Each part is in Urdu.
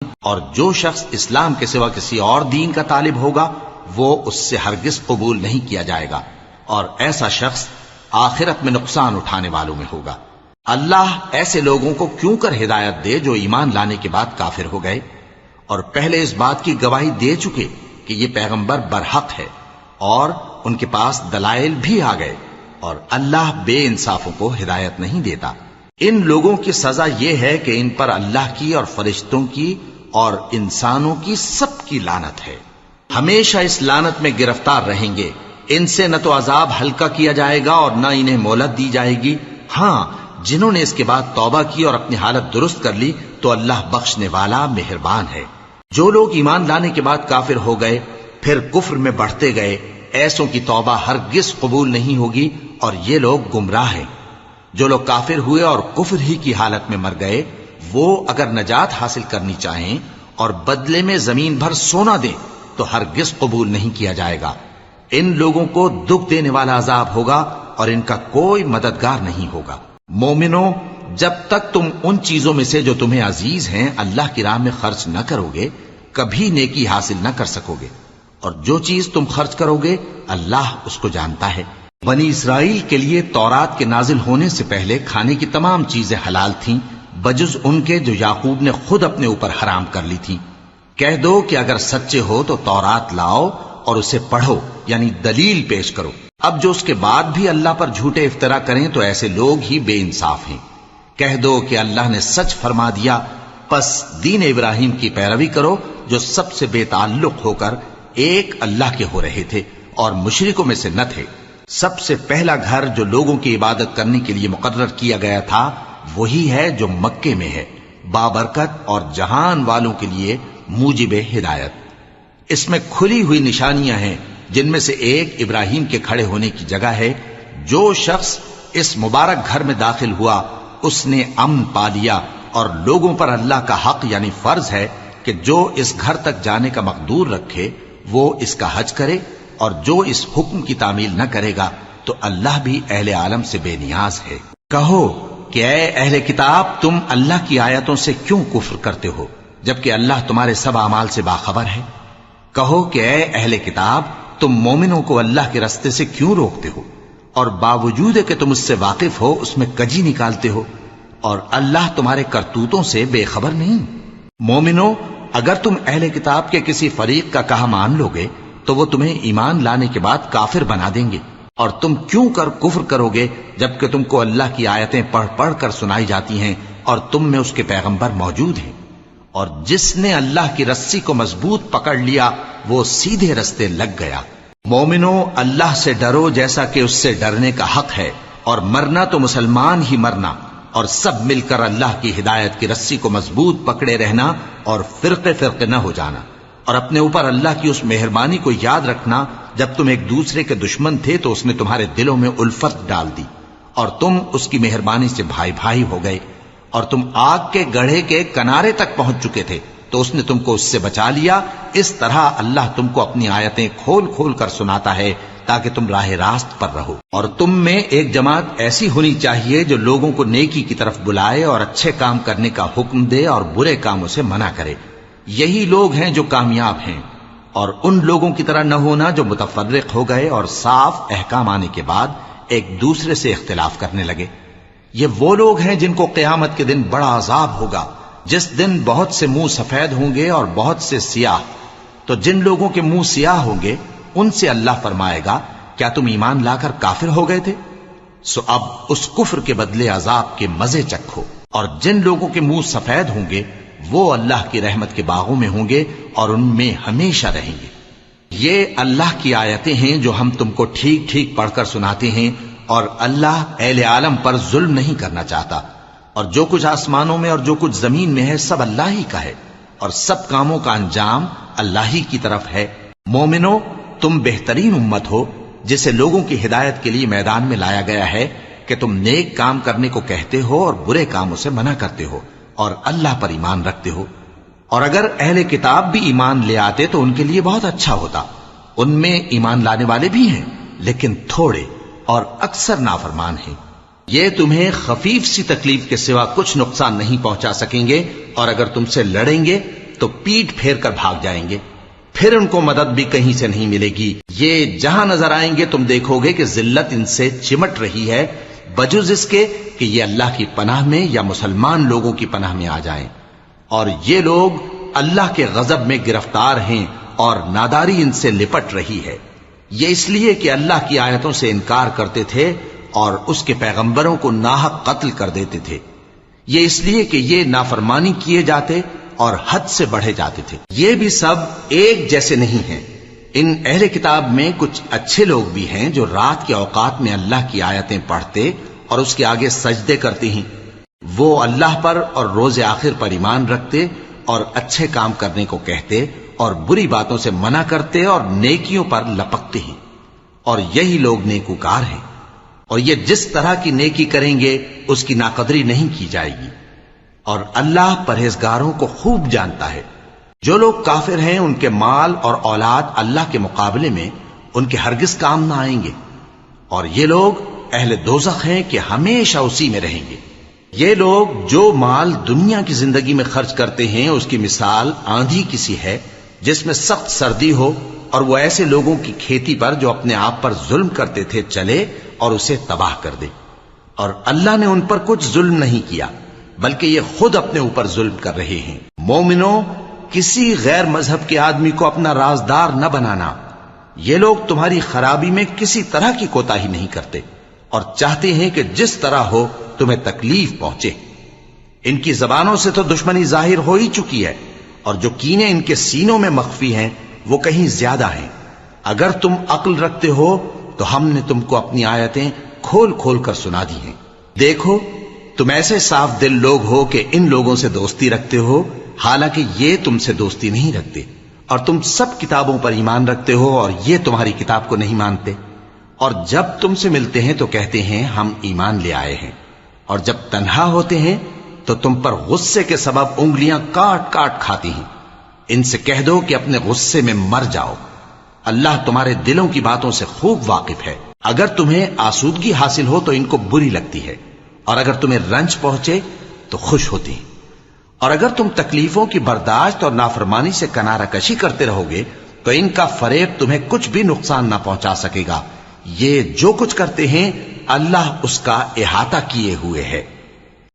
اور جو شخص اسلام کے سوا کسی اور دین کا طالب ہوگا وہ اس سے ہرگز قبول نہیں کیا جائے گا، اور ایسا شخص آخرت میں نقصان اٹھانے والوں میں ہوگا۔ اللہ ایسے لوگوں کو کیوں کر ہدایت دے جو ایمان لانے کے بعد کافر ہو گئے اور پہلے اس بات کی گواہی دے چکے کہ یہ پیغمبر برحق ہے اور ان کے پاس دلائل بھی آ گئے، اور اللہ بے انصافوں کو ہدایت نہیں دیتا۔ ان لوگوں کی سزا یہ ہے کہ ان پر اللہ کی اور فرشتوں کی اور انسانوں کی سب کی لعنت ہے، ہمیشہ اس لعنت میں گرفتار رہیں گے۔ ان سے نہ تو عذاب ہلکا کیا جائے گا اور نہ انہیں مہلت دی جائے گی۔ ہاں، جنہوں نے اس کے بعد توبہ کی اور اپنی حالت درست کر لی تو اللہ بخشنے والا مہربان ہے۔ جو لوگ ایمان لانے کے بعد کافر ہو گئے پھر کفر میں بڑھتے گئے، ایسوں کی توبہ ہرگز قبول نہیں ہوگی اور یہ لوگ گمراہ ہیں۔ جو لوگ کافر ہوئے اور کفر ہی کی حالت میں مر گئے، وہ اگر نجات حاصل کرنی چاہیں اور بدلے میں زمین بھر سونا دیں تو ہرگز قبول نہیں کیا جائے گا۔ ان لوگوں کو دکھ دینے والا عذاب ہوگا اور ان کا کوئی مددگار نہیں ہوگا۔ مومنوں، جب تک تم ان چیزوں میں سے جو تمہیں عزیز ہیں اللہ کی راہ میں خرچ نہ کرو گے کبھی نیکی حاصل نہ کر سکو گے، اور جو چیز تم خرچ کرو گے اللہ اس کو جانتا ہے۔ بنی اسرائیل کے لیے تورات کے نازل ہونے سے پہلے کھانے کی تمام چیزیں حلال تھیں بجز ان کے جو یعقوب نے خود اپنے اوپر حرام کر لی تھی۔ کہہ دو کہ اگر سچے ہو تو تورات لاؤ اور اسے پڑھو، یعنی دلیل پیش کرو۔ اب جو اس کے بعد بھی اللہ پر جھوٹے افطرا کریں تو ایسے لوگ ہی بے انصاف ہیں۔ کہہ دو کہ اللہ نے سچ فرما دیا، پس دین ابراہیم کی پیروی کرو جو سب سے بے تعلق ہو کر ایک اللہ کے ہو رہے تھے اور مشرکوں میں سے نہ تھے۔ سب سے پہلا گھر جو لوگوں کی عبادت کرنے کے لیے مقرر کیا گیا تھا وہی ہے جو مکے میں ہے، بابرکت اور جہان والوں کے لیے موجب ہدایت۔ اس میں کھلی ہوئی نشانیاں ہیں جن میں سے ایک ابراہیم کے کھڑے ہونے کی جگہ ہے۔ جو شخص اس مبارک گھر میں داخل ہوا اس نے امن پا لیا، اور لوگوں پر اللہ کا حق یعنی فرض ہے کہ جو اس گھر تک جانے کا مقدور رکھے وہ اس کا حج کرے، اور جو اس حکم کی تعمیل نہ کرے گا تو اللہ بھی اہل عالم سے بے نیاز ہے۔ کہو کہ اے اہل کتاب، تم اللہ کی آیتوں سے کیوں کفر کرتے ہو جبکہ اللہ تمہارے سب اعمال سے باخبر ہے؟ کہو کہ اے اہل کتاب، تم مومنوں کو اللہ کے رستے سے کیوں روکتے ہو اور باوجود کہ تم اس سے واقف ہو اس میں کجی نکالتے ہو، اور اللہ تمہارے کرتوتوں سے بے خبر نہیں؟ مومنوں، اگر تم اہل کتاب کے کسی فریق کا کہا مان لو گے تو وہ تمہیں ایمان لانے کے بعد کافر بنا دیں گے، اور تم کیوں کر کفر کرو گے جبکہ تم کو اللہ کی آیتیں پڑھ پڑھ کر سنائی جاتی ہیں اور تم میں اس کے پیغمبر موجود ہیں۔ اور جس نے اللہ کی رسی کو مضبوط پکڑ لیا وہ سیدھے رستے لگ گیا۔ مومنوں، اللہ سے ڈرو جیسا کہ اس سے ڈرنے کا حق ہے، اور مرنا تو مسلمان ہی مرنا، اور سب مل کر اللہ کی ہدایت کی رسی کو مضبوط پکڑے رہنا اور فرقے فرقے نہ ہو جانا، اور اپنے اوپر اللہ کی اس مہربانی کو یاد رکھنا جب تم ایک دوسرے کے دشمن تھے تو اس نے تمہارے دلوں میں الفت ڈال دی اور تم اس کی مہربانی سے بھائی بھائی ہو گئے، اور تم آگ کے گڑھے کے کنارے تک پہنچ چکے تھے تو اس نے تم کو اس سے بچا لیا۔ اس طرح اللہ تم کو اپنی آیتیں کھول کھول کر سناتا ہے تاکہ تم راہ راست پر رہو۔ اور تم میں ایک جماعت ایسی ہونی چاہیے جو لوگوں کو نیکی کی طرف بلائے اور اچھے کام کرنے کا حکم دے اور برے کاموں سے منع کرے۔ یہی لوگ ہیں جو کامیاب ہیں، اور ان لوگوں کی طرح نہ ہونا جو متفرق ہو گئے اور صاف احکام آنے کے بعد ایک دوسرے سے اختلاف کرنے لگے۔ یہ وہ لوگ ہیں جن کو قیامت کے دن بڑا عذاب ہوگا، جس دن بہت سے منہ سفید ہوں گے اور بہت سے سیاہ۔ تو جن لوگوں کے منہ سیاہ ہوں گے ان سے اللہ فرمائے گا، کیا تم ایمان لا کر کافر ہو گئے تھے؟ سو اب اس کفر کے بدلے عذاب کے مزے چکھو۔ اور جن لوگوں کے منہ سفید ہوں گے وہ اللہ کی رحمت کے باغوں میں ہوں گے اور ان میں ہمیشہ رہیں گے۔ یہ اللہ کی آیتیں ہیں جو ہم تم کو ٹھیک ٹھیک پڑھ کر سناتے ہیں، اور اللہ اہل عالم پر ظلم نہیں کرنا چاہتا، اور جو کچھ آسمانوں میں اور جو کچھ زمین میں ہے سب اللہ ہی کا ہے، اور سب کاموں کا انجام اللہ ہی کی طرف ہے۔ مومنو، تم بہترین امت ہو جسے لوگوں کی ہدایت کے لیے میدان میں لایا گیا ہے کہ تم نیک کام کرنے کو کہتے ہو اور برے کاموں سے منع کرتے ہو اور اللہ پر ایمان رکھتے ہو۔ اور اگر اہل کتاب بھی ایمان لے آتے تو ان کے لیے بہت اچھا ہوتا، ان میں ایمان لانے والے بھی ہیں لیکن تھوڑے اور اکثر نافرمان ہیں۔ یہ تمہیں خفیف سی تکلیف کے سوا کچھ نقصان نہیں پہنچا سکیں گے، اور اگر تم سے لڑیں گے تو پیٹ پھیر کر بھاگ جائیں گے، پھر ان کو مدد بھی کہیں سے نہیں ملے گی۔ یہ جہاں نظر آئیں گے تم دیکھو گے کہ ذلت ان سے چمٹ رہی ہے، بجز اس کے کہ یہ اللہ کی پناہ میں یا مسلمان لوگوں کی پناہ میں آ جائیں۔ اور یہ لوگ اللہ کے غضب میں گرفتار ہیں اور ناداری ان سے لپٹ رہی ہے۔ یہ اس لیے کہ اللہ کی آیتوں سے انکار کرتے تھے اور اس کے پیغمبروں کو ناحق قتل کر دیتے تھے۔ یہ اس لیے کہ یہ نافرمانی کیے جاتے اور حد سے بڑھے جاتے تھے۔ یہ بھی سب ایک جیسے نہیں ہیں۔ ان اہل کتاب میں کچھ اچھے لوگ بھی ہیں جو رات کے اوقات میں اللہ کی آیتیں پڑھتے اور اس کے آگے سجدے کرتے ہیں۔ وہ اللہ پر اور روز آخر پر ایمان رکھتے اور اچھے کام کرنے کو کہتے اور بری باتوں سے منع کرتے اور نیکیوں پر لپکتے ہیں، اور یہی لوگ نیکوکار ہیں۔ اور یہ جس طرح کی نیکی کریں گے اس کی ناقدری نہیں کی جائے گی، اور اللہ پرہیزگاروں کو خوب جانتا ہے۔ جو لوگ کافر ہیں ان کے مال اور اولاد اللہ کے مقابلے میں ان کے ہرگز کام نہ آئیں گے، اور یہ لوگ اہل دوزخ ہیں کہ ہمیشہ اسی میں رہیں گے۔ یہ لوگ جو مال دنیا کی زندگی میں خرچ کرتے ہیں اس کی مثال آندھی کسی ہے جس میں سخت سردی ہو، اور وہ ایسے لوگوں کی کھیتی پر جو اپنے آپ پر ظلم کرتے تھے چلے اور اسے تباہ کر دے۔ اور اللہ نے ان پر کچھ ظلم نہیں کیا بلکہ یہ خود اپنے اوپر ظلم کر رہے ہیں۔ مومنوں، کسی غیر مذہب کے آدمی کو اپنا رازدار نہ بنانا۔ یہ لوگ تمہاری خرابی میں کسی طرح کی کوتاہی نہیں کرتے اور چاہتے ہیں کہ جس طرح ہو تمہیں تکلیف پہنچے۔ ان کی زبانوں سے تو دشمنی ظاہر ہو ہی چکی ہے، اور جو کینے ان کے سینوں میں مخفی ہیں وہ کہیں زیادہ ہیں۔ اگر تم عقل رکھتے ہو تو ہم نے تم کو اپنی آیتیں کھول کھول کر سنا دی ہیں۔ دیکھو، تم ایسے صاف دل لوگ ہو کہ ان لوگوں سے دوستی رکھتے ہو، حالانکہ یہ تم سے دوستی نہیں رکھتے، اور تم سب کتابوں پر ایمان رکھتے ہو اور یہ تمہاری کتاب کو نہیں مانتے۔ اور جب تم سے ملتے ہیں تو کہتے ہیں ہم ایمان لے آئے ہیں، اور جب تنہا ہوتے ہیں تو تم پر غصے کے سبب انگلیاں کاٹ کاٹ کھاتی ہیں۔ ان سے کہہ دو کہ اپنے غصے میں مر جاؤ، اللہ تمہارے دلوں کی باتوں سے خوب واقف ہے۔ اگر تمہیں آسودگی حاصل ہو تو ان کو بری لگتی ہے، اور اگر تمہیں رنج پہنچے تو خوش ہوتی ہیں۔ اور اگر تم تکلیفوں کی برداشت اور نافرمانی سے کنارہ کشی کرتے رہو گے تو ان کا فریب تمہیں کچھ بھی نقصان نہ پہنچا سکے گا۔ یہ جو کچھ کرتے ہیں اللہ اس کا احاطہ کیے ہوئے ہے۔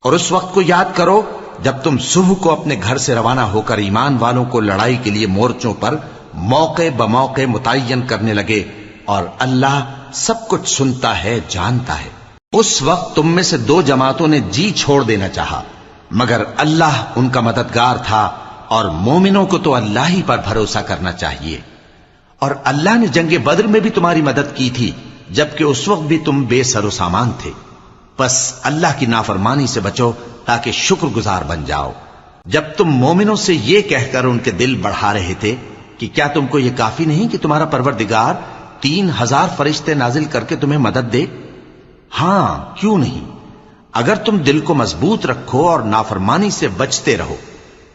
اور اس وقت کو یاد کرو جب تم صبح کو اپنے گھر سے روانہ ہو کر ایمان والوں کو لڑائی کے لیے مورچوں پر موقع بموقع متعین کرنے لگے، اور اللہ سب کچھ سنتا ہے، جانتا ہے۔ اس وقت تم میں سے دو جماعتوں نے جی چھوڑ دینا چاہا، مگر اللہ ان کا مددگار تھا، اور مومنوں کو تو اللہ ہی پر بھروسہ کرنا چاہیے۔ اور اللہ نے جنگ بدر میں بھی تمہاری مدد کی تھی جبکہ اس وقت بھی تم بے سر و سامان تھے۔ بس اللہ کی نافرمانی سے بچو تاکہ شکر گزار بن جاؤ۔ جب تم مومنوں سے یہ کہہ کر ان کے دل بڑھا رہے تھے کہ کیا تم کو یہ کافی نہیں کہ تمہارا پروردگار 3000 فرشتے نازل کر کے تمہیں مدد دے؟ ہاں، کیوں نہیں، اگر تم دل کو مضبوط رکھو اور نافرمانی سے بچتے رہو،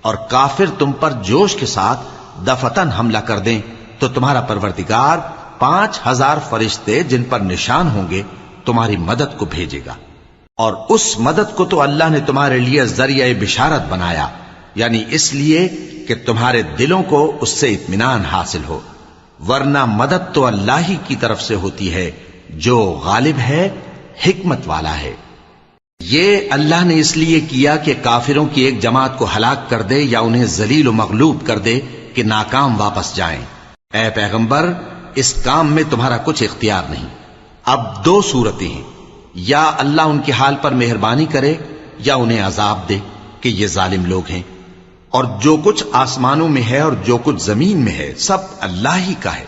اور کافر تم پر جوش کے ساتھ دفتن حملہ کر دیں تو تمہارا پروردگار 5000 فرشتے جن پر نشان ہوں گے تمہاری مدد کو بھیجے گا۔ اور اس مدد کو تو اللہ نے تمہارے لیے ذریعہ بشارت بنایا، یعنی اس لیے کہ تمہارے دلوں کو اس سے اطمینان حاصل ہو، ورنہ مدد تو اللہ ہی کی طرف سے ہوتی ہے جو غالب ہے، حکمت والا ہے۔ یہ اللہ نے اس لیے کیا کہ کافروں کی ایک جماعت کو ہلاک کر دے یا انہیں ذلیل و مغلوب کر دے کہ ناکام واپس جائیں۔ اے پیغمبر، اس کام میں تمہارا کچھ اختیار نہیں۔ اب دو صورتیں ہیں، یا اللہ ان کے حال پر مہربانی کرے یا انہیں عذاب دے کہ یہ ظالم لوگ ہیں۔ اور جو کچھ آسمانوں میں ہے اور جو کچھ زمین میں ہے سب اللہ ہی کا ہے،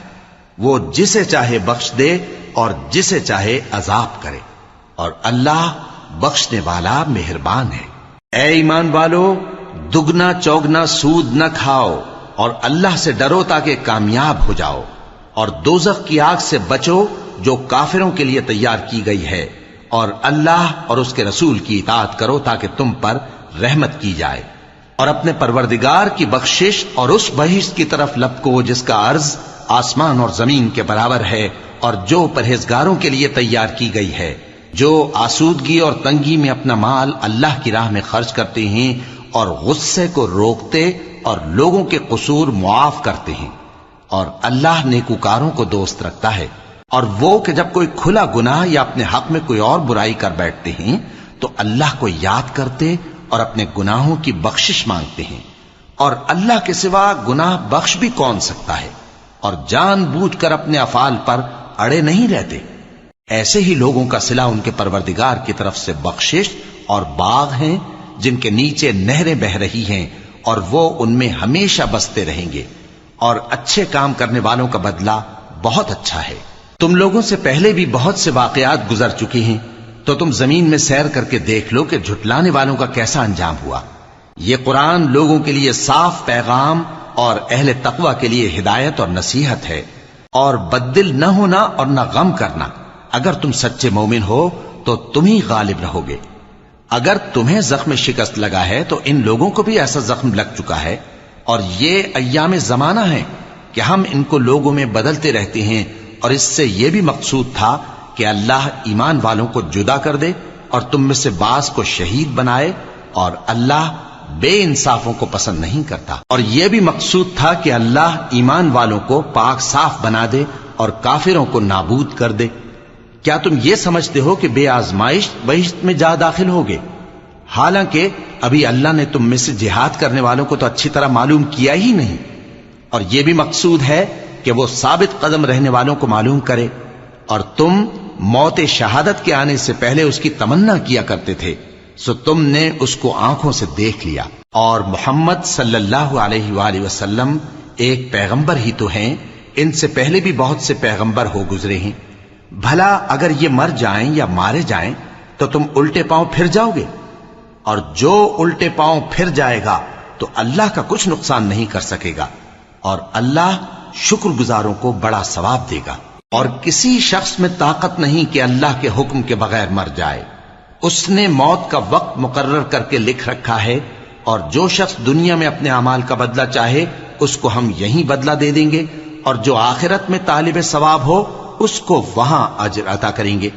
وہ جسے چاہے بخش دے اور جسے چاہے عذاب کرے، اور اللہ بخشنے والا مہربان ہے۔ اے ایمان والو، دگنا چوگنا سود نہ کھاؤ اور اللہ سے ڈرو تاکہ کامیاب ہو جاؤ، اور دوزخ کی آگ سے بچو جو کافروں کے لیے تیار کی گئی ہے، اور اللہ اور اس کے رسول کی اطاعت کرو تاکہ تم پر رحمت کی جائے، اور اپنے پروردگار کی بخشش اور اس بہشت کی طرف لپکو جس کا عرض آسمان اور زمین کے برابر ہے، اور جو پرہیزگاروں کے لیے تیار کی گئی ہے، جو آسودگی اور تنگی میں اپنا مال اللہ کی راہ میں خرچ کرتے ہیں اور غصے کو روکتے اور لوگوں کے قصور معاف کرتے ہیں، اور اللہ نیکوکاروں کو دوست رکھتا ہے۔ اور وہ کہ جب کوئی کھلا گناہ یا اپنے حق میں کوئی اور برائی کر بیٹھتے ہیں تو اللہ کو یاد کرتے اور اپنے گناہوں کی بخشش مانگتے ہیں، اور اللہ کے سوا گناہ بخش بھی کون سکتا ہے، اور جان بوجھ کر اپنے افعال پر اڑے نہیں رہتے۔ ایسے ہی لوگوں کا صلہ ان کے پروردگار کی طرف سے بخشش اور باغ ہیں جن کے نیچے نہریں بہ رہی ہیں، اور وہ ان میں ہمیشہ بستے رہیں گے، اور اچھے کام کرنے والوں کا بدلہ بہت اچھا ہے۔ تم لوگوں سے پہلے بھی بہت سے واقعات گزر چکے ہیں، تو تم زمین میں سیر کر کے دیکھ لو کہ جھٹلانے والوں کا کیسا انجام ہوا۔ یہ قرآن لوگوں کے لیے صاف پیغام اور اہل تقوی کے لیے ہدایت اور نصیحت ہے، اور بددل نہ ہونا اور نہ غم کرنا۔ اگر تم سچے مومن ہو تو تم ہی غالب رہو گے۔ اگر تمہیں زخم شکست لگا ہے تو ان لوگوں کو بھی ایسا زخم لگ چکا ہے، اور یہ ایام زمانہ ہے کہ ہم ان کو لوگوں میں بدلتے رہتے ہیں، اور اس سے یہ بھی مقصود تھا کہ اللہ ایمان والوں کو جدا کر دے اور تم میں سے بعض کو شہید بنائے، اور اللہ بے انصافوں کو پسند نہیں کرتا۔ اور یہ بھی مقصود تھا کہ اللہ ایمان والوں کو پاک صاف بنا دے اور کافروں کو نابود کر دے۔ کیا تم یہ سمجھتے ہو کہ بے آزمائش بہشت میں جا داخل ہوگے؟ حالانکہ ابھی اللہ نے تم میں سے جہاد کرنے والوں کو تو اچھی طرح معلوم کیا ہی نہیں، اور یہ بھی مقصود ہے کہ وہ ثابت قدم رہنے والوں کو معلوم کرے۔ اور تم موت شہادت کے آنے سے پہلے اس کی تمنا کیا کرتے تھے، سو تم نے اس کو آنکھوں سے دیکھ لیا۔ اور محمد صلی اللہ علیہ وآلہ وسلم ایک پیغمبر ہی تو ہیں، ان سے پہلے بھی بہت سے پیغمبر ہو گزرے ہیں۔ بھلا اگر یہ مر جائیں یا مارے جائیں تو تم الٹے پاؤں پھر جاؤ گے؟ اور جو الٹے پاؤں پھر جائے گا تو اللہ کا کچھ نقصان نہیں کر سکے گا، اور اللہ شکر گزاروں کو بڑا ثواب دے گا۔ اور کسی شخص میں طاقت نہیں کہ اللہ کے حکم کے بغیر مر جائے، اس نے موت کا وقت مقرر کر کے لکھ رکھا ہے، اور جو شخص دنیا میں اپنے اعمال کا بدلہ چاہے اس کو ہم یہیں بدلہ دے دیں گے، اور جو آخرت میں طالب ثواب ہو اس کو وہاں اجر عطا کریں گے،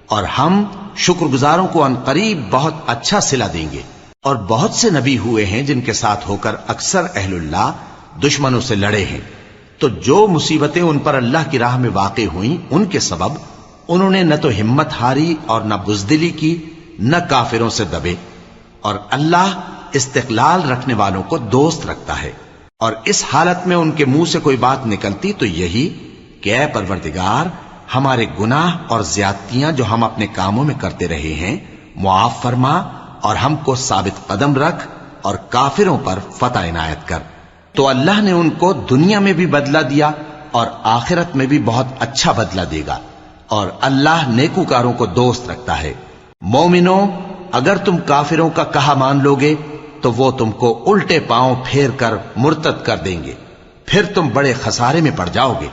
اور ہم شکر گزاروں کو عنقریب بہت اچھا صلہ دیں گے۔ اور بہت سے نبی ہوئے ہیں جن کے ساتھ ہو کر اکثر اہل اللہ دشمنوں سے لڑے ہیں، تو جو مصیبتیں ان پر اللہ کی راہ میں واقع ہوئیں ان کے سبب انہوں نے نہ تو ہمت ہاری اور نہ بزدلی کی، نہ کافروں سے دبے۔ اور اللہ استقلال رکھنے والوں کو دوست رکھتا ہے، اور اس حالت میں ان کے منہ سے کوئی بات نکلتی تو یہی کہ اے پروردگار، ہمارے گناہ اور زیادتیاں جو ہم اپنے کاموں میں کرتے رہے ہیں معاف فرما، اور ہم کو ثابت قدم رکھ، اور کافروں پر فتح عنایت کر۔ تو اللہ نے ان کو دنیا میں بھی بدلہ دیا اور آخرت میں بھی بہت اچھا بدلہ دے گا، اور اللہ نیکوکاروں کو دوست رکھتا ہے۔ مومنوں، اگر تم کافروں کا کہا مان لوگے تو وہ تم کو الٹے پاؤں پھیر کر مرتد کر دیں گے، پھر تم بڑے خسارے میں پڑ جاؤ گے۔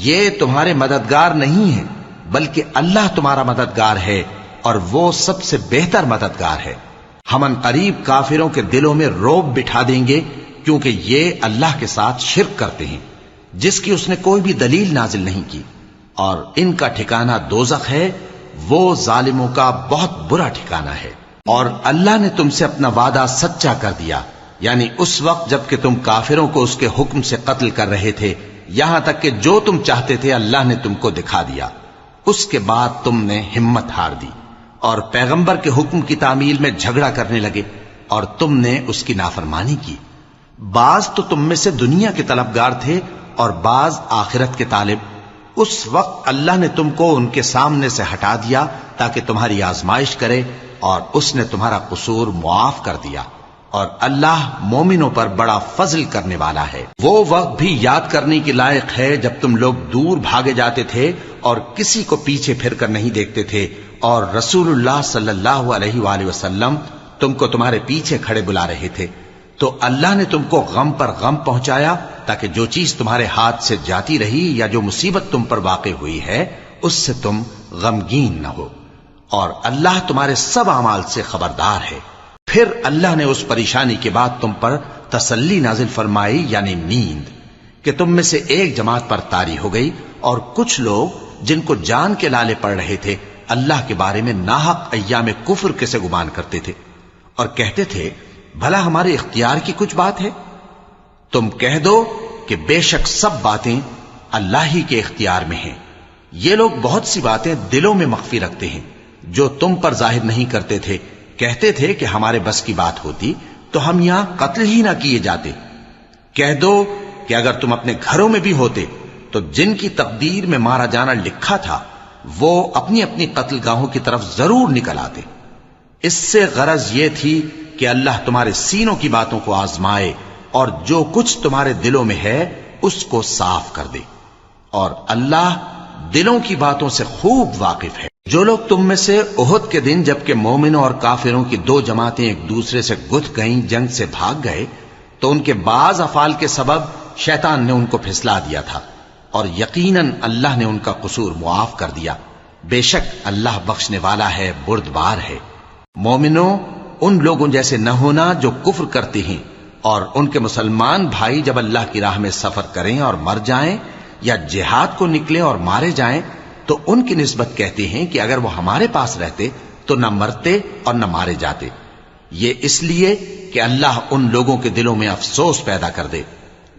یہ تمہارے مددگار نہیں ہیں بلکہ اللہ تمہارا مددگار ہے، اور وہ سب سے بہتر مددگار ہے۔ ہم عنقریب کافروں کے دلوں میں رعب بٹھا دیں گے، کیونکہ یہ اللہ کے ساتھ شرک کرتے ہیں جس کی اس نے کوئی بھی دلیل نازل نہیں کی، اور ان کا ٹھکانہ دوزخ ہے، وہ ظالموں کا بہت برا ٹھکانہ ہے۔ اور اللہ نے تم سے اپنا وعدہ سچا کر دیا، یعنی اس وقت جب کہ تم کافروں کو اس کے حکم سے قتل کر رہے تھے، یہاں تک کہ جو تم چاہتے تھے اللہ نے تم کو دکھا دیا۔ اس کے بعد تم نے ہمت ہار دی اور پیغمبر کے حکم کی تعمیل میں جھگڑا کرنے لگے، اور تم نے اس کی نافرمانی کی۔ بعض تو تم میں سے دنیا کے طلبگار تھے اور بعض آخرت کے طالب۔ اس وقت اللہ نے تم کو ان کے سامنے سے ہٹا دیا تاکہ تمہاری آزمائش کرے، اور اس نے تمہارا قصور معاف کر دیا، اور اللہ مومنوں پر بڑا فضل کرنے والا ہے۔ وہ وقت بھی یاد کرنے کے لائق ہے جب تم لوگ دور بھاگے جاتے تھے اور کسی کو پیچھے پھر کر نہیں دیکھتے تھے، اور رسول اللہ صلی اللہ علیہ وآلہ وسلم تم کو تمہارے پیچھے کھڑے بلا رہے تھے، تو اللہ نے تم کو غم پر غم پہنچایا تاکہ جو چیز تمہارے ہاتھ سے جاتی رہی یا جو مصیبت تم پر واقع ہوئی ہے اس سے تم غمگین نہ ہو، اور اللہ تمہارے سب اعمال سے خبردار ہے۔ پھر اللہ نے اس پریشانی کے بعد تم پر تسلی نازل فرمائی، یعنی نیند، کہ تم میں سے ایک جماعت پر طاری ہو گئی، اور کچھ لوگ جن کو جان کے لالے پڑ رہے تھے اللہ کے بارے میں ناحق ایام کفر کے سے گمان کرتے تھے، اور کہتے تھے بھلا ہمارے اختیار کی کچھ بات ہے؟ تم کہہ دو کہ بے شک سب باتیں اللہ ہی کے اختیار میں ہیں. یہ لوگ بہت سی باتیں دلوں میں مخفی رکھتے ہیں جو تم پر ظاہر نہیں کرتے تھے. کہتے تھے کہ ہمارے بس کی بات ہوتی تو ہم یہاں قتل ہی نہ کیے جاتے. کہہ دو کہ اگر تم اپنے گھروں میں بھی ہوتے تو جن کی تقدیر میں مارا جانا لکھا تھا وہ اپنی اپنی قتل گاہوں کی طرف ضرور نکل آتے. اس سے غرض یہ تھی کہ اللہ تمہارے سینوں کی باتوں کو آزمائے اور جو کچھ تمہارے دلوں میں ہے اس کو صاف کر دے. اور اللہ دلوں کی باتوں سے خوب واقف ہے. جو لوگ تم میں سے احد کے دن جبکہ مومنوں اور کافروں کی دو جماعتیں ایک دوسرے سے گتھ گئیں جنگ سے بھاگ گئے تو ان کے بعض افعال کے سبب شیطان نے ان کو پھسلا دیا تھا اور یقیناً اللہ نے ان کا قصور معاف کر دیا. بے شک اللہ بخشنے والا ہے بردبار ہے. مومنوں ان لوگوں جیسے نہ ہونا جو کفر کرتے ہیں اور ان کے مسلمان بھائی جب اللہ کی راہ میں سفر کریں اور مر جائیں یا جہاد کو نکلے اور مارے جائیں تو ان کی نسبت کہتے ہیں کہ اگر وہ ہمارے پاس رہتے تو نہ مرتے اور نہ مارے جاتے. یہ اس لیے کہ اللہ ان لوگوں کے دلوں میں افسوس پیدا کر دے.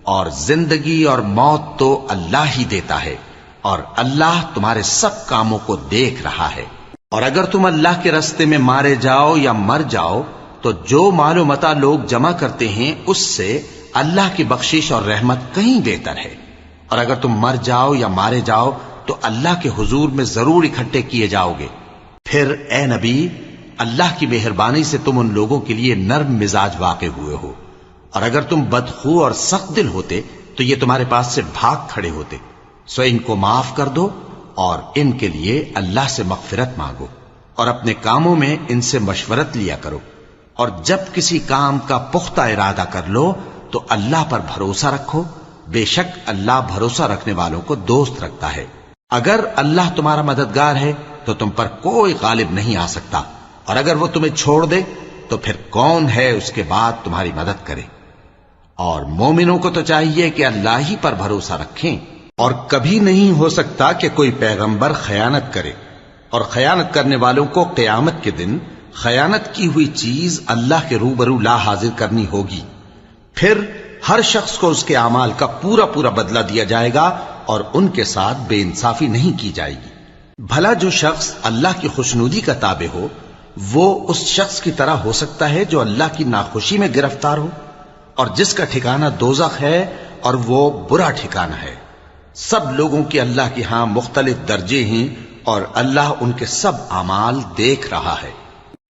اور زندگی اور موت تو اللہ ہی دیتا ہے اور اللہ تمہارے سب کاموں کو دیکھ رہا ہے. اور اگر تم اللہ کے راستے میں مارے جاؤ یا مر جاؤ تو جو مال و متاع لوگ جمع کرتے ہیں اس سے اللہ کی بخشش اور رحمت کہیں بہتر ہے. اور اگر تم مر جاؤ یا مارے جاؤ تو اللہ کے حضور میں ضرور اکٹھے کیے جاؤ گے. پھر اے نبی اللہ کی مہربانی سے تم ان لوگوں کے لیے نرم مزاج واقع ہوئے ہو. اور اگر تم بدخو اور سخت دل ہوتے تو یہ تمہارے پاس سے بھاگ کھڑے ہوتے. سو ان کو معاف کر دو اور ان کے لیے اللہ سے مغفرت مانگو اور اپنے کاموں میں ان سے مشورت لیا کرو. اور جب کسی کام کا پختہ ارادہ کر لو تو اللہ پر بھروسہ رکھو. بے شک اللہ بھروسہ رکھنے والوں کو دوست رکھتا ہے. اگر اللہ تمہارا مددگار ہے تو تم پر کوئی غالب نہیں آ سکتا اور اگر وہ تمہیں چھوڑ دے تو پھر کون ہے اس کے بعد تمہاری مدد کرے. اور مومنوں کو تو چاہیے کہ اللہ ہی پر بھروسہ رکھیں. اور کبھی نہیں ہو سکتا کہ کوئی پیغمبر خیانت کرے اور خیانت کرنے والوں کو قیامت کے دن خیانت کی ہوئی چیز اللہ کے روبرو لا حاضر کرنی ہوگی. پھر ہر شخص کو اس کے اعمال کا پورا پورا بدلہ دیا جائے گا اور ان کے ساتھ بے انصافی نہیں کی جائے گی. بھلا جو شخص اللہ کی خوشنودی کا تابع ہو وہ اس شخص کی طرح ہو سکتا ہے جو اللہ کی ناخوشی میں گرفتار ہو اور جس کا ٹھکانہ دوزخ ہے اور وہ برا ٹھکانہ ہے. سب لوگوں کے اللہ کے ہاں مختلف درجے ہیں اور اللہ ان کے سب اعمال دیکھ رہا ہے.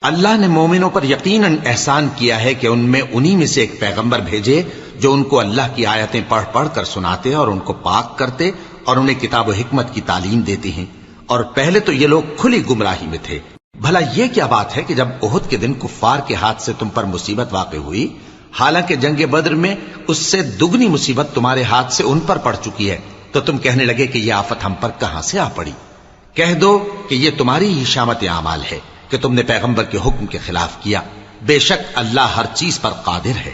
اللہ نے مومنوں پر یقیناً احسان کیا ہے کہ ان میں انہی میں سے ایک پیغمبر بھیجے جو ان کو اللہ کی آیتیں پڑھ پڑھ کر سناتے اور ان کو پاک کرتے اور انہیں کتاب و حکمت کی تعلیم دیتے ہیں. اور پہلے تو یہ لوگ کھلی گمراہی میں تھے. بھلا یہ کیا بات ہے کہ جب احد کے دن کفار کے ہاتھ سے تم پر مصیبت واقع ہوئی حالانکہ جنگ بدر میں اس سے دگنی مصیبت تمہارے ہاتھ سے ان پر پڑ چکی ہے تو تم کہنے لگے کہ یہ آفت ہم پر کہاں سے آ پڑی. کہہ دو کہ یہ تمہاری ہی شامت اعمال ہے کہ تم نے پیغمبر کے حکم کے خلاف کیا. بے شک اللہ ہر چیز پر قادر ہے.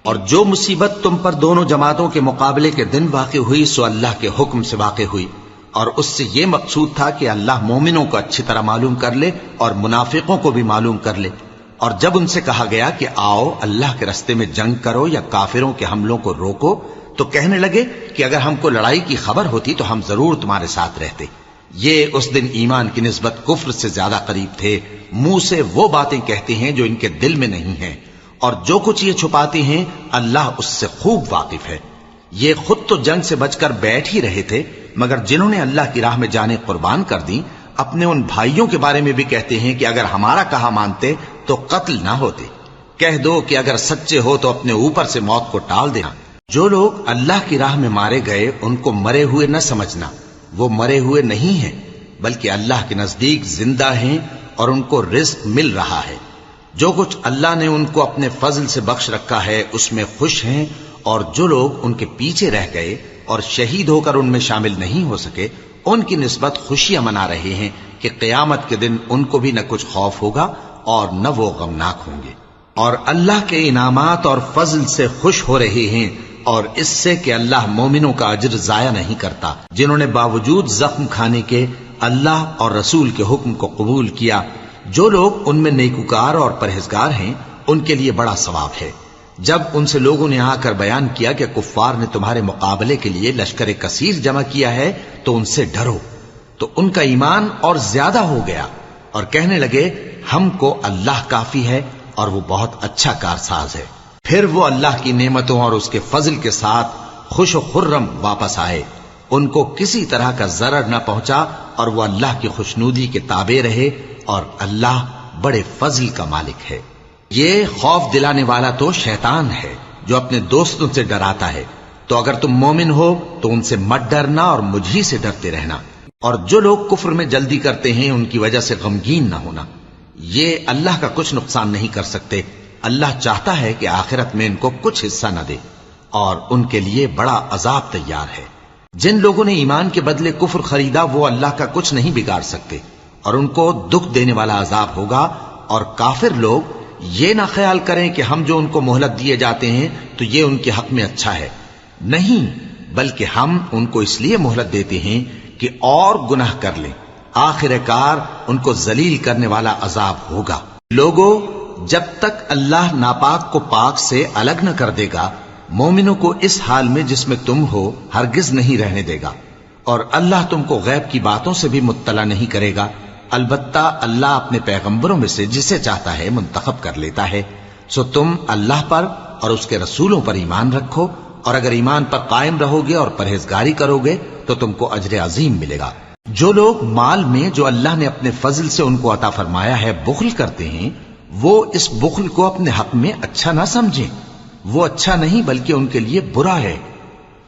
اور جو مصیبت تم پر دونوں جماعتوں کے مقابلے کے دن واقع ہوئی سو اللہ کے حکم سے واقع ہوئی اور اس سے یہ مقصود تھا کہ اللہ مومنوں کو اچھی طرح معلوم کر لے اور منافقوں کو بھی معلوم کر لے. اور جب ان سے کہا گیا کہ آؤ اللہ کے راستے میں جنگ کرو یا کافروں کے حملوں کو روکو تو کہنے لگے کہ اگر ہم کو لڑائی کی خبر ہوتی تو ہم ضرور تمہارے ساتھ رہتے. یہ اس دن ایمان کی نسبت کفر سے زیادہ قریب تھے. منہ سے وہ باتیں کہتے ہیں جو ان کے دل میں نہیں ہیں اور جو کچھ یہ چھپاتے ہیں اللہ اس سے خوب واقف ہے. یہ خود تو جنگ سے بچ کر بیٹھ ہی رہے تھے مگر جنہوں نے اللہ کی راہ میں جانیں قربان کر دیں اپنے ان بھائیوں کے بارے میں بھی کہتے ہیں کہ اگر ہمارا کہا مانتے تو قتل نہ ہوتے. کہہ دو کہ اگر سچے ہو تو اپنے اوپر سے موت کو ٹال دینا. جو لوگ اللہ کی راہ میں مارے گئے ان کو مرے ہوئے نہ سمجھنا. وہ مرے ہوئے نہیں ہیں بلکہ اللہ کے نزدیک زندہ ہیں اور ان کو رزق مل رہا ہے. جو کچھ اللہ نے ان کو اپنے فضل سے بخش رکھا ہے اس میں خوش ہیں. اور جو لوگ ان کے پیچھے رہ گئے اور شہید ہو کر ان میں شامل نہیں ہو سکے ان کی نسبت خوشیاں منا رہے ہیں کہ قیامت کے دن ان کو بھی نہ کچھ خوف ہوگا اور نہ وہ غمناک ہوں گے. اور اللہ کے انعامات اور فضل سے خوش ہو رہے ہیں اور اس سے کہ اللہ مومنوں کا اجر ضائع نہیں کرتا جنہوں نے باوجود زخم کھانے کے اللہ اور رسول کے حکم کو قبول کیا. جو لوگ ان میں نیکوکار اور پرہیزگار ہیں ان کے لیے بڑا ثواب ہے. جب ان سے لوگوں نے آ کر بیان کیا کہ کفار نے تمہارے مقابلے کے لیے لشکر کثیر جمع کیا ہے تو ان سے ڈرو، تو ان کا ایمان اور زیادہ ہو گیا اور کہنے لگے ہم کو اللہ کافی ہے اور وہ بہت اچھا کارساز ہے۔ پھر وہ اللہ کی نعمتوں اور اس کے فضل کے ساتھ خوش و خرم واپس آئے، ان کو کسی طرح کا ضرر نہ پہنچا اور وہ اللہ کی خوشنودی کے تابع رہے، اور اللہ بڑے فضل کا مالک ہے۔ یہ خوف دلانے والا تو شیطان ہے جو اپنے دوستوں سے ڈراتا ہے، تو اگر تم مومن ہو تو ان سے مت ڈرنا اور مجھ ہی سے ڈرتے رہنا، اور جو لوگ کفر میں جلدی کرتے ہیں ان کی وجہ سے غمگین نہ ہونا، یہ اللہ کا کچھ نقصان نہیں کر سکتے۔ اللہ چاہتا ہے کہ آخرت میں ان کو کچھ حصہ نہ دے، اور ان کے لیے بڑا عذاب تیار ہے۔ جن لوگوں نے ایمان کے بدلے کفر خریدا وہ اللہ کا کچھ نہیں بگاڑ سکتے، اور ان کو دکھ دینے والا عذاب ہوگا۔ اور کافر لوگ یہ نہ خیال کریں کہ ہم جو ان کو مہلت دیے جاتے ہیں تو یہ ان کے حق میں اچھا ہے، نہیں، بلکہ ہم ان کو اس لیے مہلت دیتے ہیں کہ اور گناہ کر لیں، آخر کار ان کو ذلیل کرنے والا عذاب ہوگا۔ لوگوں، جب تک اللہ ناپاک کو پاک سے الگ نہ کر دے گا، مومنوں کو اس حال میں جس میں تم ہو ہرگز نہیں رہنے دے گا، اور اللہ تم کو غیب کی باتوں سے بھی مطلع نہیں کرے گا۔ البتہ اللہ اپنے پیغمبروں میں سے جسے چاہتا ہے منتخب کر لیتا ہے۔ سو تم اللہ پر اور اس کے رسولوں پر ایمان رکھو، اور اگر ایمان پر قائم رہو گے اور پرہیزگاری کرو گے تو تم کو اجر عظیم ملے گا۔ جو لوگ مال میں جو اللہ نے اپنے فضل سے ان کو عطا فرمایا ہے بخل کرتے ہیں، وہ اس بخل کو اپنے حق میں اچھا نہ سمجھیں، وہ اچھا نہیں بلکہ ان کے لیے برا ہے۔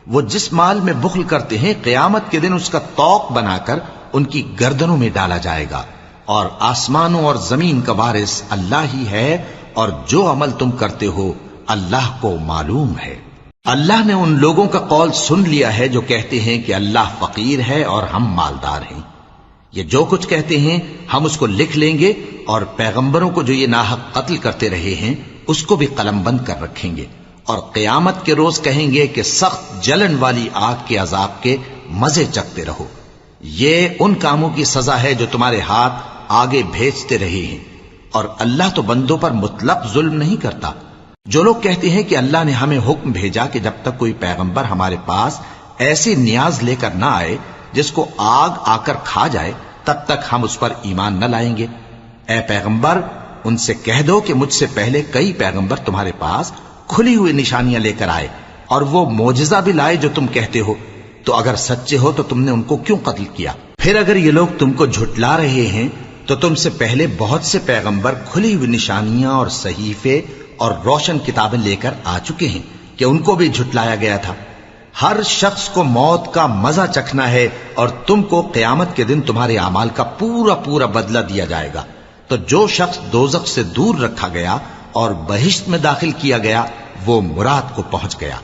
وہ جس مال میں بخل کرتے ہیں قیامت کے دن اس کا طوق بنا کر ان کی گردنوں میں ڈالا جائے گا، اور آسمانوں اور زمین کا وارث اللہ ہی ہے، اور جو عمل تم کرتے ہو اللہ کو معلوم ہے۔ اللہ نے ان لوگوں کا قول سن لیا ہے جو کہتے ہیں کہ اللہ فقیر ہے اور ہم مالدار ہیں۔ یہ جو کچھ کہتے ہیں ہم اس کو لکھ لیں گے، اور پیغمبروں کو جو یہ ناحق قتل کرتے رہے ہیں اس کو بھی قلم بند کر رکھیں گے، اور قیامت کے روز کہیں گے کہ سخت جلن والی آگ کے عذاب کے مزے چکھتے رہو۔ یہ ان کاموں کی سزا ہے جو تمہارے ہاتھ آگے بھیجتے رہے ہیں، اور اللہ تو بندوں پر مطلق ظلم نہیں کرتا۔ جو لوگ کہتے ہیں کہ اللہ نے ہمیں حکم بھیجا کہ جب تک کوئی پیغمبر ہمارے پاس ایسی نیاز لے کر نہ آئے جس کو آگ آ کر کھا جائے تب تک ہم اس پر ایمان نہ لائیں گے، اے پیغمبر ان سے کہہ دو کہ مجھ سے پہلے کئی پیغمبر تمہارے پاس کھلی ہوئی نشانیاں لے کر آئے، اور وہ معجزہ بھی لائے جو تم کہتے ہو، تو اگر سچے ہو تو تم نے ان کو کیوں قتل کیا؟ پھر اگر یہ لوگ تم کو جھٹلا رہے ہیں تو تم سے پہلے بہت سے پیغمبر کھلی ہوئی نشانیاں اور صحیفے اور روشن کتابیں لے کر آ چکے ہیں کہ ان کو بھی جھٹلایا گیا تھا۔ ہر شخص کو موت کا مزہ چکھنا ہے، اور تم کو قیامت کے دن تمہارے اعمال کا پورا پورا بدلہ دیا جائے گا۔ تو جو شخص دوزخ سے دور رکھا گیا اور بہشت میں داخل کیا گیا وہ مراد کو پہنچ گیا،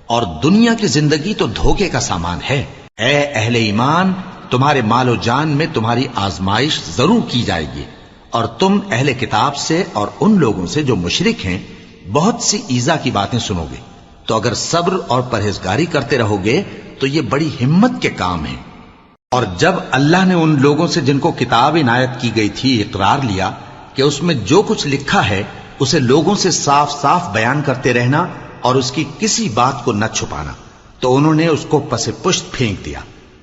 اور دنیا کی زندگی تو دھوکے کا سامان ہے۔ اے اہل ایمان، تمہارے مال و جان میں تمہاری آزمائش ضرور کی جائے گی، اور تم اہل کتاب سے اور ان لوگوں سے جو مشرک ہیں بہت سی ایذا کی باتیں سنو گے، تو اگر صبر اور پرہیزگاری کرتے رہو گے تو یہ بڑی ہمت کے کام ہیں۔ اور جب اللہ نے ان لوگوں سے جن کو کتاب عنایت کی گئی تھی اقرار لیا کہ اس میں جو کچھ لکھا ہے اسے لوگوں سے صاف صاف بیان کرتے رہنا اور اس کی کسی بات کو نہ چھپانا، تو انہوں نے اس کو پس پشت پھینک دیا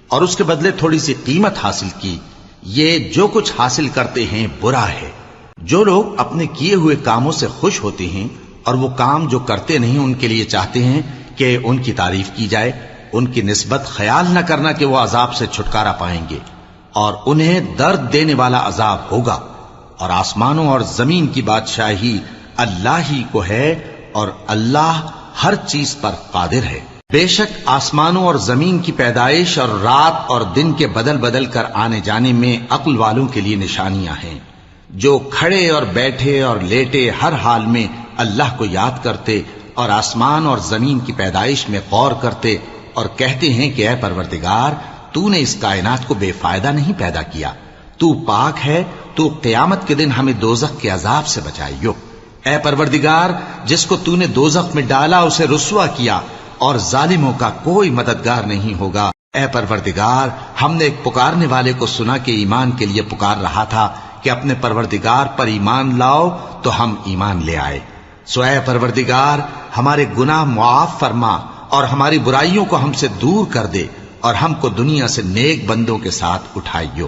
اور اس کے بدلے تھوڑی سی قیمت حاصل کی۔ یہ جو کچھ حاصل کرتے ہیں برا ہے۔ جو لوگ اپنے کیے ہوئے کاموں سے خوش ہوتے ہیں اور وہ کام جو کرتے نہیں ان کے لیے چاہتے ہیں کہ ان کی تعریف کی جائے، ان کی نسبت خیال نہ کرنا کہ وہ عذاب سے چھٹکارا پائیں گے، اور انہیں درد دینے والا عذاب ہوگا۔ اور آسمانوں اور زمین کی بادشاہی اللہ ہی کو ہے، اور اللہ ہر چیز پر قادر ہے۔ بے شک آسمانوں اور زمین کی پیدائش اور رات اور دن کے بدل بدل کر آنے جانے میں عقل والوں کے لیے نشانیاں ہیں، جو کھڑے اور بیٹھے اور لیٹے ہر حال میں اللہ کو یاد کرتے اور آسمان اور زمین کی پیدائش میں غور کرتے اور کہتے ہیں کہ اے پروردگار، تو نے اس کائنات کو بے فائدہ نہیں پیدا کیا، تو پاک ہے، تو قیامت کے دن ہمیں دوزخ کے عذاب سے بچائیو۔ اے پروردگار، جس کو تو نے دوزخ میں ڈالا اسے رسوا کیا، اور ظالموں کا کوئی مددگار نہیں ہوگا۔ اے پروردگار، ہم نے ایک پکارنے والے کو سنا کہ ایمان کے لیے پکار رہا تھا کہ اپنے پروردگار پر ایمان لاؤ، تو ہم ایمان لے آئے۔ سو اے پروردگار ہمارے گناہ معاف فرما اور ہماری برائیوں کو ہم سے دور کر دے اور ہم کو دنیا سے نیک بندوں کے ساتھ اٹھائیو۔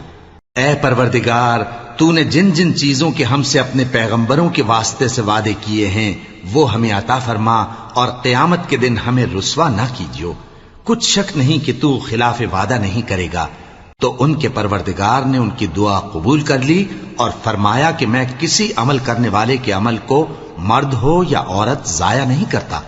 اے پروردگار تو نے جن جن چیزوں کے ہم سے اپنے پیغمبروں کے واسطے سے وعدے کیے ہیں وہ ہمیں عطا فرما اور قیامت کے دن ہمیں رسوا نہ کیجیو۔ کچھ شک نہیں کہ تو خلاف وعدہ نہیں کرے گا۔ تو ان کے پروردگار نے ان کی دعا قبول کر لی اور فرمایا کہ میں کسی عمل کرنے والے کے عمل کو مرد ہو یا عورت ضائع نہیں کرتا۔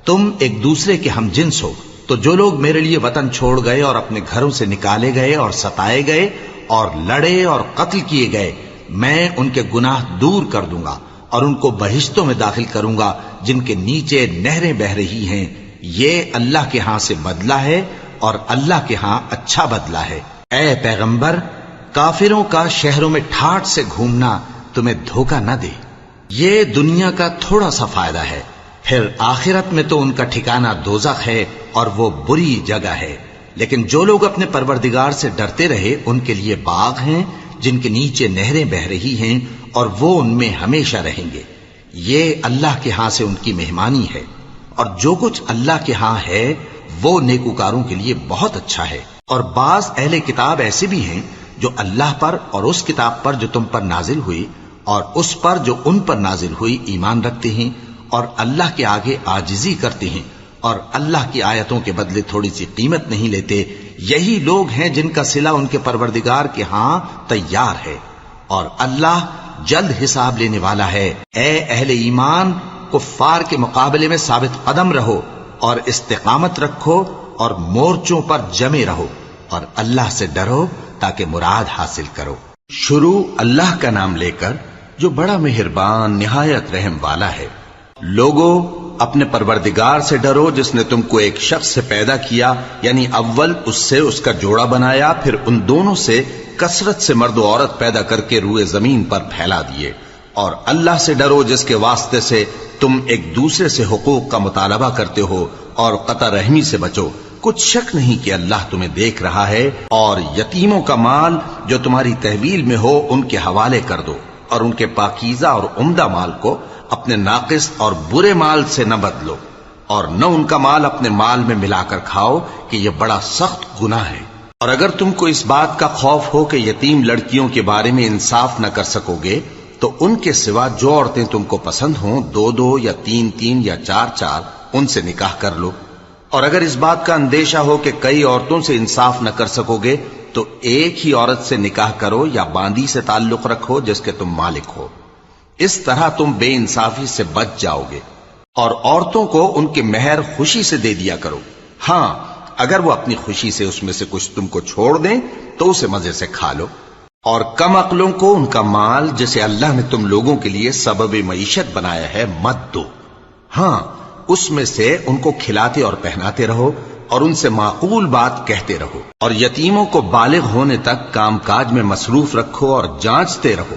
تم ایک دوسرے کے ہم جنس ہو، تو جو لوگ میرے لیے وطن چھوڑ گئے اور اپنے گھروں سے نکالے گئے اور ستائے گئے اور لڑے اور قتل کیے گئے، میں ان کے گناہ دور کر دوں گا اور ان کو بہشتوں میں داخل کروں گا جن کے نیچے نہریں بہ رہی ہیں۔ یہ اللہ کے ہاں سے بدلہ ہے اور اللہ کے ہاں اچھا بدلہ ہے۔ اے پیغمبر کافروں کا شہروں میں ٹھاٹھ سے گھومنا تمہیں دھوکہ نہ دے، یہ دنیا کا تھوڑا سا فائدہ ہے، پھر آخرت میں تو ان کا ٹھکانہ دوزخ ہے اور وہ بری جگہ ہے۔ لیکن جو لوگ اپنے پروردگار سے ڈرتے رہے ان کے لیے باغ ہیں جن کے نیچے نہریں بہ رہی ہیں اور وہ ان میں ہمیشہ رہیں گے۔ یہ اللہ کے ہاں سے ان کی مہمانی ہے، اور جو کچھ اللہ کے ہاں ہے وہ نیکوکاروں کے لیے بہت اچھا ہے۔ اور بعض اہل کتاب ایسے بھی ہیں جو اللہ پر اور اس کتاب پر جو تم پر نازل ہوئی اور اس پر جو ان پر نازل ہوئی ایمان رکھتے ہیں اور اللہ کے آگے عاجزی کرتے ہیں اور اللہ کی آیتوں کے بدلے تھوڑی سی قیمت نہیں لیتے۔ یہی لوگ ہیں جن کا صلہ ان کے پروردگار کے ہاں تیار ہے، اور اللہ جلد حساب لینے والا ہے۔ اے اہل ایمان کفار کے مقابلے میں ثابت قدم رہو اور استقامت رکھو اور مورچوں پر جمے رہو اور اللہ سے ڈرو تاکہ مراد حاصل کرو۔ شروع اللہ کا نام لے کر جو بڑا مہربان نہایت رحم والا ہے۔ لوگوں اپنے پروردگار سے ڈرو جس نے تم کو ایک شخص سے پیدا کیا، یعنی اول اس سے اس کا جوڑا بنایا، پھر ان دونوں سے کثرت سے مرد و عورت پیدا کر کے روئے زمین پر پھیلا دیے۔ اور اللہ سے ڈرو جس کے واسطے سے تم ایک دوسرے سے حقوق کا مطالبہ کرتے ہو، اور قطع رحمی سے بچو۔ کچھ شک نہیں کہ اللہ تمہیں دیکھ رہا ہے۔ اور یتیموں کا مال جو تمہاری تحویل میں ہو ان کے حوالے کر دو، اور ان کے پاکیزہ اور عمدہ مال کو اپنے ناقص اور برے مال سے نہ بدلو، اور نہ ان کا مال اپنے مال میں ملا کر کھاؤ کہ یہ بڑا سخت گناہ ہے۔ اور اگر تم کو اس بات کا خوف ہو کہ یتیم لڑکیوں کے بارے میں انصاف نہ کر سکو گے تو ان کے سوا جو عورتیں تم کو پسند ہوں 2 یا 3 یا 4 ان سے نکاح کر لو۔ اور اگر اس بات کا اندیشہ ہو کہ کئی عورتوں سے انصاف نہ کر سکو گے تو ایک ہی عورت سے نکاح کرو یا باندی سے تعلق رکھو جس کے تم مالک ہو۔ اس طرح تم بے انصافی سے بچ جاؤ گے۔ اور عورتوں کو ان کے مہر خوشی سے دے دیا کرو، ہاں اگر وہ اپنی خوشی سے اس میں سے کچھ تم کو چھوڑ دیں تو اسے مزے سے کھا لو۔ اور کم عقلوں کو ان کا مال جسے اللہ نے تم لوگوں کے لیے سبب معیشت بنایا ہے مت دو، ہاں اس میں سے ان کو کھلاتے اور پہناتے رہو اور ان سے معقول بات کہتے رہو۔ اور یتیموں کو بالغ ہونے تک کام کاج میں مصروف رکھو اور جانچتے رہو،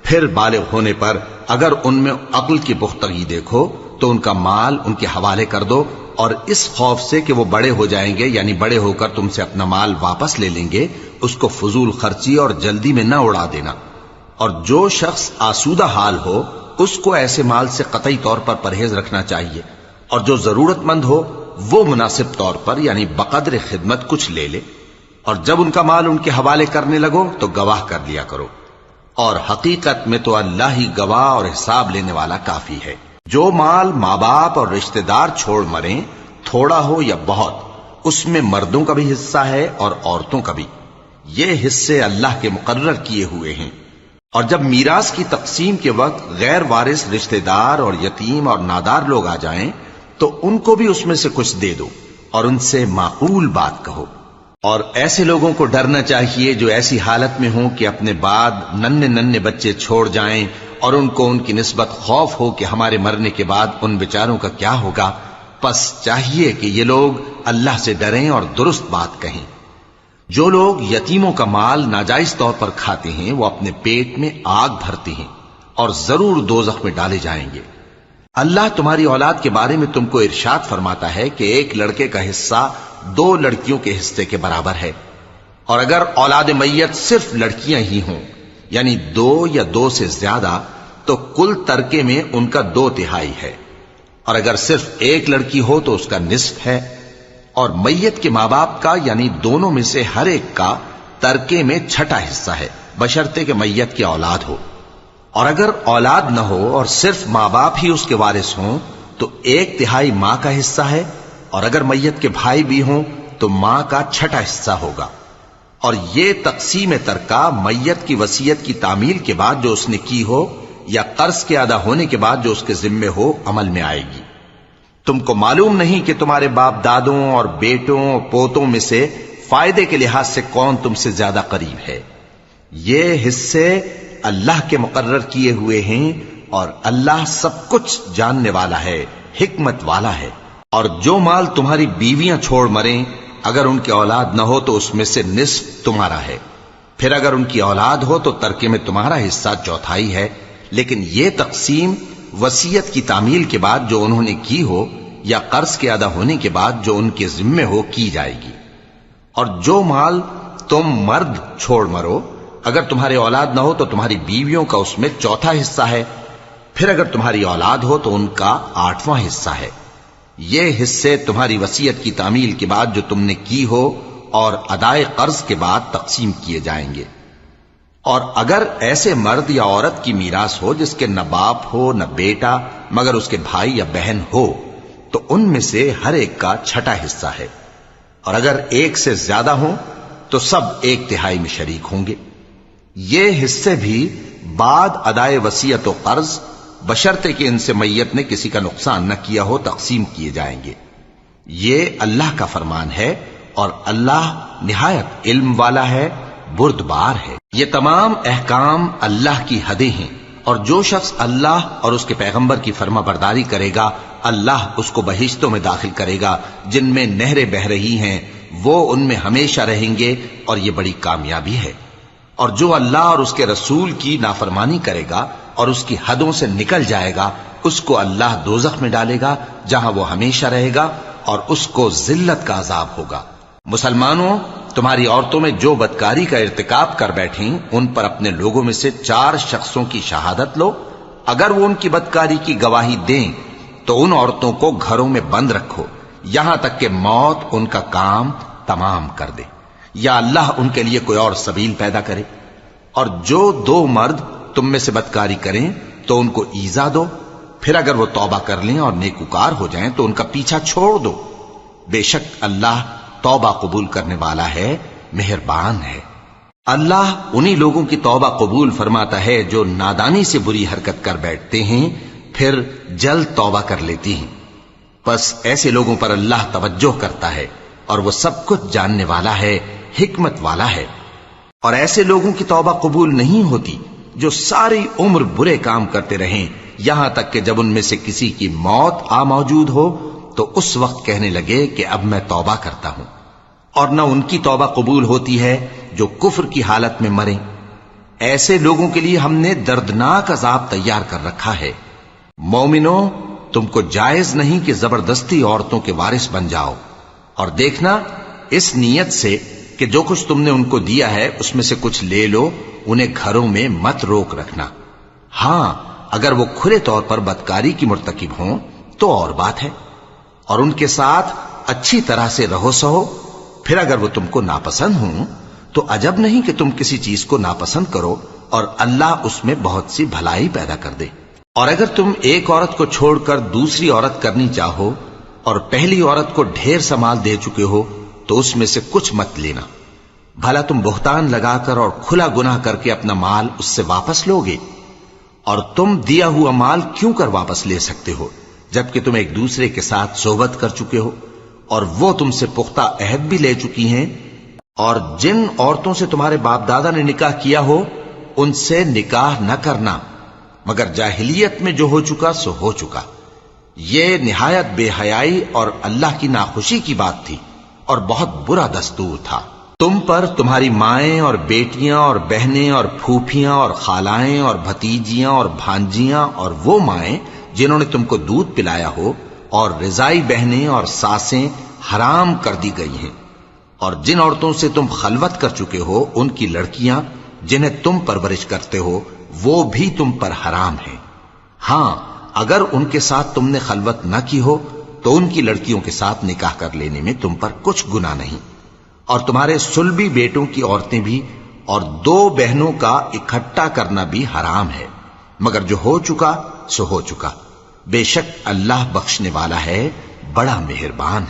پھر بالغ ہونے پر اگر ان میں عقل کی پختگی دیکھو تو ان کا مال ان کے حوالے کر دو، اور اس خوف سے کہ وہ بڑے ہو جائیں گے یعنی بڑے ہو کر تم سے اپنا مال واپس لے لیں گے اس کو فضول خرچی اور جلدی میں نہ اڑا دینا۔ اور جو شخص آسودہ حال ہو اس کو ایسے مال سے قطعی طور پر پرہیز رکھنا چاہیے، اور جو ضرورت مند ہو وہ مناسب طور پر یعنی بقدر خدمت کچھ لے لے۔ اور جب ان کا مال ان کے حوالے کرنے لگو تو گواہ کر لیا کرو، اور حقیقت میں تو اللہ ہی گواہ اور حساب لینے والا کافی ہے۔ جو مال ماں باپ اور رشتہ دار چھوڑ مریں تھوڑا ہو یا بہت اس میں مردوں کا بھی حصہ ہے اور عورتوں کا بھی، یہ حصے اللہ کے مقرر کیے ہوئے ہیں۔ اور جب میراث کی تقسیم کے وقت غیر وارث رشتہ دار اور یتیم اور نادار لوگ آ جائیں تو ان کو بھی اس میں سے کچھ دے دو اور ان سے معقول بات کہو۔ اور ایسے لوگوں کو ڈرنا چاہیے جو ایسی حالت میں ہوں کہ اپنے بعد ننھے بچے چھوڑ جائیں اور ان کو ان کی نسبت خوف ہو کہ ہمارے مرنے کے بعد ان بیچاروں کا کیا ہوگا۔ پس چاہیے کہ یہ لوگ اللہ سے ڈریں اور درست بات کہیں۔ جو لوگ یتیموں کا مال ناجائز طور پر کھاتے ہیں وہ اپنے پیٹ میں آگ بھرتے ہیں اور ضرور دوزخ میں ڈالے جائیں گے۔ اللہ تمہاری اولاد کے بارے میں تم کو ارشاد فرماتا ہے کہ ایک لڑکے کا حصہ 2 لڑکیوں کے حصے کے برابر ہے، اور اگر اولاد میت صرف لڑکیاں ہی ہوں یعنی 2 یا 2 سے زیادہ تو کل ترکے میں ان کا 2/3 ہے، اور اگر صرف ایک لڑکی ہو تو اس کا نصف ہے، اور میت کے ماں باپ کا یعنی دونوں میں سے ہر ایک کا ترکے میں 6واں حصہ ہے، بشرطے کہ میت کی اولاد ہو، اور اگر اولاد نہ ہو اور صرف ماں باپ ہی اس کے وارث ہوں تو 1/3 ماں کا حصہ ہے، اور اگر میت کے بھائی بھی ہوں تو ماں کا 6واں حصہ ہوگا۔ اور یہ تقسیم ترکہ میت کی وصیت کی تعمیل کے بعد جو اس نے کی ہو یا قرض کے ادا ہونے کے بعد جو اس کے ذمے ہو عمل میں آئے گی۔ تم کو معلوم نہیں کہ تمہارے باپ دادوں اور بیٹوں اور پوتوں میں سے فائدے کے لحاظ سے کون تم سے زیادہ قریب ہے؟ یہ حصے اللہ کے مقرر کیے ہوئے ہیں، اور اللہ سب کچھ جاننے والا ہے، حکمت والا ہے۔ اور جو مال تمہاری بیویاں چھوڑ مریں اگر ان کی اولاد نہ ہو تو اس میں سے نصف تمہارا ہے، پھر اگر ان کی اولاد ہو تو ترکے میں تمہارا حصہ 1/4 ہے، لیکن یہ تقسیم وصیت کی تعمیل کے بعد جو انہوں نے کی ہو یا قرض کے ادا ہونے کے بعد جو ان کے ذمے ہو کی جائے گی۔ اور جو مال تم مرد چھوڑ مرو اگر تمہاری اولاد نہ ہو تو تمہاری بیویوں کا اس میں 1/4 حصہ ہے، پھر اگر تمہاری اولاد ہو تو ان کا 8واں حصہ ہے۔ یہ حصے تمہاری وصیت کی تعمیل کے بعد جو تم نے کی ہو اور ادائے قرض کے بعد تقسیم کیے جائیں گے۔ اور اگر ایسے مرد یا عورت کی میراث ہو جس کے نہ باپ ہو نہ بیٹا مگر اس کے بھائی یا بہن ہو تو ان میں سے ہر ایک کا 6واں حصہ ہے، اور اگر ایک سے زیادہ ہوں تو سب 1/3 میں شریک ہوں گے۔ یہ حصے بھی بعد ادائے وصیت و قرض بشرطے کہ ان سے میت نے کسی کا نقصان نہ کیا ہو تقسیم کیے جائیں گے۔ یہ اللہ کا فرمان ہے، اور اللہ نہایت علم والا ہے، بردبار ہے۔ یہ تمام احکام اللہ کی حدیں ہیں، اور جو شخص اللہ اور اس کے پیغمبر کی فرما برداری کرے گا اللہ اس کو بہشتوں میں داخل کرے گا جن میں نہریں بہ رہی ہیں، وہ ان میں ہمیشہ رہیں گے، اور یہ بڑی کامیابی ہے۔ اور جو اللہ اور اس کے رسول کی نافرمانی کرے گا اور اس کی حدوں سے نکل جائے گا اس کو اللہ دوزخ میں ڈالے گا جہاں وہ ہمیشہ رہے گا، اور اس کو ذلت کا عذاب ہوگا۔ مسلمانوں، تمہاری عورتوں میں جو بدکاری کا ارتکاب کر بیٹھیں ان پر اپنے لوگوں میں سے 4 شخصوں کی شہادت لو۔ اگر وہ ان کی بدکاری کی گواہی دیں تو ان عورتوں کو گھروں میں بند رکھو یہاں تک کہ موت ان کا کام تمام کر دے، یا اللہ ان کے لیے کوئی اور سبیل پیدا کرے۔ اور جو 2 مرد تم میں سے بدکاری کریں تو ان کو ایذا دو، پھر اگر وہ توبہ کر لیں اور نیکوکار ہو جائیں تو ان کا پیچھا چھوڑ دو۔ بے شک اللہ توبہ قبول کرنے والا ہے، مہربان ہے۔ اللہ انہی لوگوں کی توبہ قبول فرماتا ہے جو نادانی سے بری حرکت کر بیٹھتے ہیں پھر جلد توبہ کر لیتی ہیں، بس ایسے لوگوں پر اللہ توجہ کرتا ہے، اور وہ سب کچھ جاننے والا ہے، حکمت والا ہے۔ اور ایسے لوگوں کی توبہ قبول نہیں ہوتی جو ساری عمر برے کام کرتے رہیں یہاں تک کہ جب ان میں سے کسی کی موت آ موجود ہو تو اس وقت کہنے لگے کہ اب میں توبہ کرتا ہوں۔ اور نہ ان کی توبہ قبول ہوتی ہے جو کفر کی حالت میں مریں۔ ایسے لوگوں کے لیے ہم نے دردناک عذاب تیار کر رکھا ہے۔ مومنوں، تم کو جائز نہیں کہ زبردستی عورتوں کے وارث بن جاؤ، اور دیکھنا اس نیت سے کہ جو کچھ تم نے ان کو دیا ہے اس میں سے کچھ لے لو، انہیں گھروں میں مت روک رکھنا۔ ہاں، اگر وہ کھلے طور پر بدکاری کی مرتکب ہوں تو اور بات ہے، اور ان کے ساتھ اچھی طرح سے رہو سہو۔ پھر اگر وہ تم کو ناپسند ہوں تو عجب نہیں کہ تم کسی چیز کو ناپسند کرو، اور اللہ اس میں بہت سی بھلائی پیدا کر دے۔ اور اگر تم ایک عورت کو چھوڑ کر دوسری عورت کرنی چاہو اور پہلی عورت کو ڈھیر سا مال دے چکے ہو تو اس میں سے کچھ مت لینا، بھلا تم بہتان لگا کر اور کھلا گناہ کر کے اپنا مال اس سے واپس لوگے؟ اور تم دیا ہوا مال کیوں کر واپس لے سکتے ہو جبکہ تم ایک دوسرے کے ساتھ صحبت کر چکے ہو اور وہ تم سے پختہ عہد بھی لے چکی ہیں؟ اور جن عورتوں سے تمہارے باپ دادا نے نکاح کیا ہو ان سے نکاح نہ کرنا مگر جاہلیت میں جو ہو چکا سو ہو چکا۔ یہ نہایت بے حیائی اور اللہ کی ناخوشی کی بات تھی اور بہت برا دستور تھا۔ تم پر تمہاری مائیں اور بیٹیاں اور بہنیں اور پھوپھیاں اور خالائیں اور بھتیجیاں اور بھانجیاں اور وہ مائیں جنہوں نے تم کو دودھ پلایا ہو اور رضائی بہنیں اور ساسیں حرام کر دی گئی ہیں، اور جن عورتوں سے تم خلوت کر چکے ہو ان کی لڑکیاں جنہیں تم پرورش کرتے ہو وہ بھی تم پر حرام ہے۔ ہاں اگر ان کے ساتھ تم نے خلوت نہ کی ہو تو ان کی لڑکیوں کے ساتھ نکاح کر لینے میں تم پر کچھ گناہ نہیں، اور تمہارے صلبی بیٹوں کی عورتیں بھی اور 2 بہنوں کا اکٹھا کرنا بھی حرام ہے، مگر جو ہو چکا سو ہو چکا، بے شک اللہ بخشنے والا ہے، بڑا مہربان ہے۔